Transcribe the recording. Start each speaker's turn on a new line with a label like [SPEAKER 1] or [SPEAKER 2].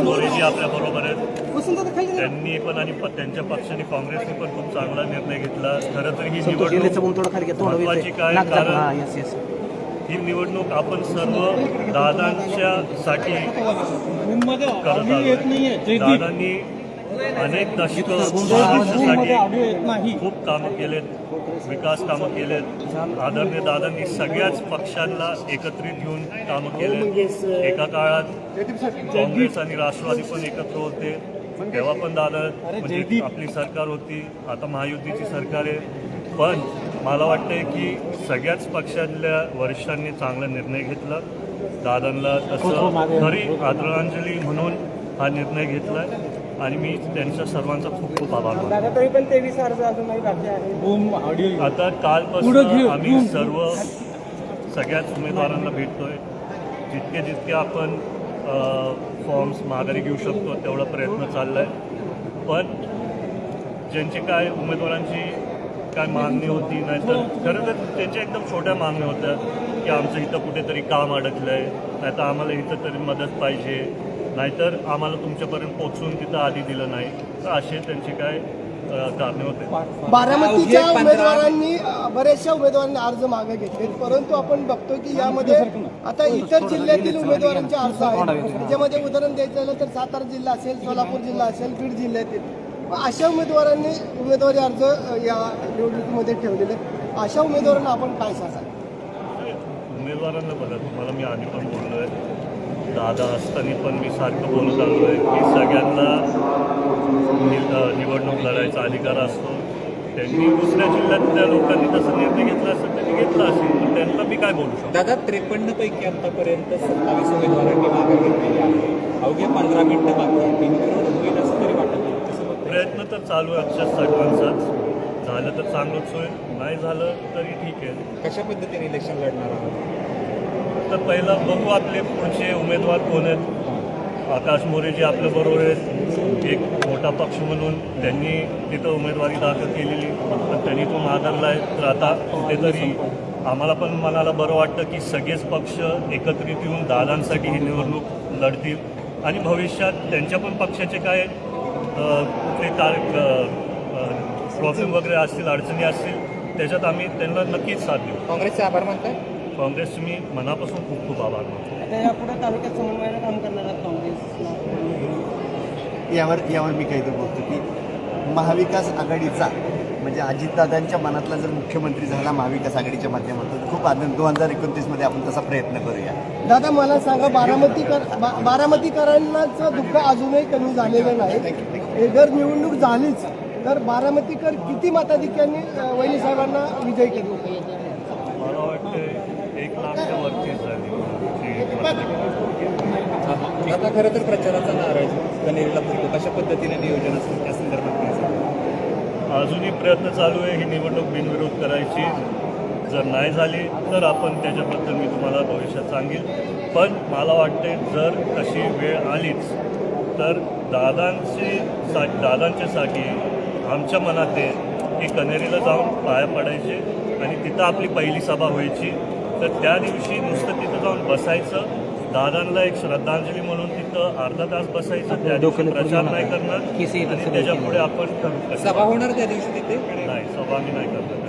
[SPEAKER 1] मोरेजी आपल्या बरोबर आहेत. त्यांनी पण आणि त्यांच्या पक्षाने काँग्रेसने पण खूप चांगला निर्णय घेतला. खरं तर ही निवडणूक महत्वाची काय, कारण ही निवडणूक आपण सर्व दादांच्या साठी करत आहोत. दादांनी अनेक दशकं खूप कामं केलेत, विकास कामं केलेत. आदरणीय दादांनी सगळ्याच पक्षांना एकत्रित घेऊन कामं केलेत. एका काळात काँग्रेस आणि राष्ट्रवादी पण एकत्र होते, तेव्हा पण दादा म्हणजे आपली सरकार होती. आता महायुतीची सरकार आहे. पण मला वाटतंय की सगळ्याच पक्षातल्या वरिष्ठांनी चांगला निर्णय घेतला. दादांना तसं खरी आदरांजली म्हणून हा निर्णय घेतला आणि मी त्यांच्या सर्वांचा खूप खूप आभार मानतो. आता कालपासून आम्ही सगळ्याच उमेदवारांना भेटतोय. जितके आपण फॉर्म्स माघारी घेऊ शकतो तेवढा प्रयत्न चालला आहे. पण ज्यांची काय उमेदवारांची काय मागणी होती, नाहीतर खरं तर त्यांच्या एकदम छोट्या मागण्या होत्या की आमचं इथं कुठेतरी काम अडकलं आहे, नाहीतर आम्हाला इथं तरी मदत पाहिजे, नाहीतर आम्हाला तुमच्यापर्यंत पोहोचून तिथं आधी दिलं नाही. तर असे त्यांचे काय कारणे होते.
[SPEAKER 2] बारामतीच्या उमेदवारांनी बऱ्याचशा उमेदवारांनी अर्ज मागे घेतले, परंतु आपण बघतो की यामध्ये आता इतर जिल्ह्यातील उमेदवारांचे अर्ज आहेत. त्याच्यामध्ये उदाहरण द्यायचं झालं तर सातारा जिल्हा असेल, सोलापूर जिल्हा असेल, बीड जिल्ह्यातील अशा उमेदवारांनी उमेदवारी अर्ज या निवडणुकीमध्ये ठेवलेले. अशा उमेदवारांना आपण काय सांगाल?
[SPEAKER 1] उमेदवारांना बघा, तुम्हाला मी आधी पण बोललो आहे, दादा असताना पण मी सारखं बोलत आलो आहे की सगळ्यांना निवडणूक लढायचा अधिकार असतो. त्यांनी दुसऱ्या जिल्ह्यातल्या लोकांनी तसं निर्णय घेतला असेल, त्यांनी घेतला असेल, तर त्यांना मी काय बोलू शकतो?
[SPEAKER 3] दादा 53 पैकी आतापर्यंत 27 उमेदवारांनी मागे घेतलेली आहे. अवघे 15 मिनिटं बाकी होईल असं तरी वाटत नाही.
[SPEAKER 1] प्रयत्न तर चालू आहे आजच्या सगळ्यांचाच. झालं तर चांगलंच होईल, नाही झालं तरी ठीक आहे.
[SPEAKER 3] कशा पद्धतीने इलेक्शन लढणार आहोत?
[SPEAKER 1] तर पहिला बघू आपले पुढचे उमेदवार कोण आहेत. आकाश मोरेजी आपल्याबरोबर आहेत, एक मोठा पक्ष म्हणून त्यांनी तिथं उमेदवारी दाखल केलेली, पण त्यांनी तो नाकारला आहे. तर आता कुठेतरी आम्हाला पण मनाला बरं वाटतं की सगळेच पक्ष एकत्रित येऊन दादांसाठी ही निवडणूक लढतील आणि भविष्यात त्यांच्या पण पक्षाचे काय कुठले प्रॉब्लेम वगैरे असतील, अडचणी असतील, त्याच्यात आम्ही त्यांना नक्कीच साथ देऊ.
[SPEAKER 3] काँग्रेसचे आभार मानताय?
[SPEAKER 1] काँग्रेसचे मी मनापासून खूप खूप आभार मानतो.
[SPEAKER 2] आता यापुढे तालुक्यात समन्वयानं काम करणार आहात काँग्रेस
[SPEAKER 4] यावर मी काहीतरी बोलतो की महाविकास आघाडीचा म्हणजे अजितदादांच्या मनातला जर मुख्यमंत्री झाला महाविकास आघाडीच्या माध्यमातून खूप आनंद 2029 मध्ये आपण तसा प्रयत्न करूया.
[SPEAKER 2] दादा मला सांगा, बारामतीकरांचं दुःख अजूनही कमी झालेलं नाही. जर निवडणूक झालीच तर बारामतीकर किती मताधिक्यांनी वैनी साहेबांना विजय केले?
[SPEAKER 1] मला वाटतं 1 लाखच्या वरती झाली.
[SPEAKER 3] आता खरं तर प्रचाराचा नारळ कनेरीला फिरतो, कशा पद्धतीने नियोजन असतं त्या संदर्भात
[SPEAKER 1] अजूनही प्रयत्न चालू आहे ही निवडणूक बिनविरोध करायची. जर नाही झाली तर आपण त्याच्याबद्दल मी तुम्हाला भविष्यात सांगेल. पण मला वाटते जर तशी वेळ आलीच तर दादांच्यासाठी आमच्या मनात आहे की कनेरीला जाऊन पाया पडायचे आणि तिथं आपली पहिली सभा व्हायची. तर त्या दिवशी नुसतं तिथं जाऊन बसायचं, दादांना एक श्रद्धांजली म्हणून तिथं अर्धा तास बसायचं, त्या दिवशी प्रचार नाही करणार आणि त्याच्या पुढे आपण
[SPEAKER 3] सभा होणार त्या दिवशी तिथे
[SPEAKER 1] नाही, सभा मी नाही करणार.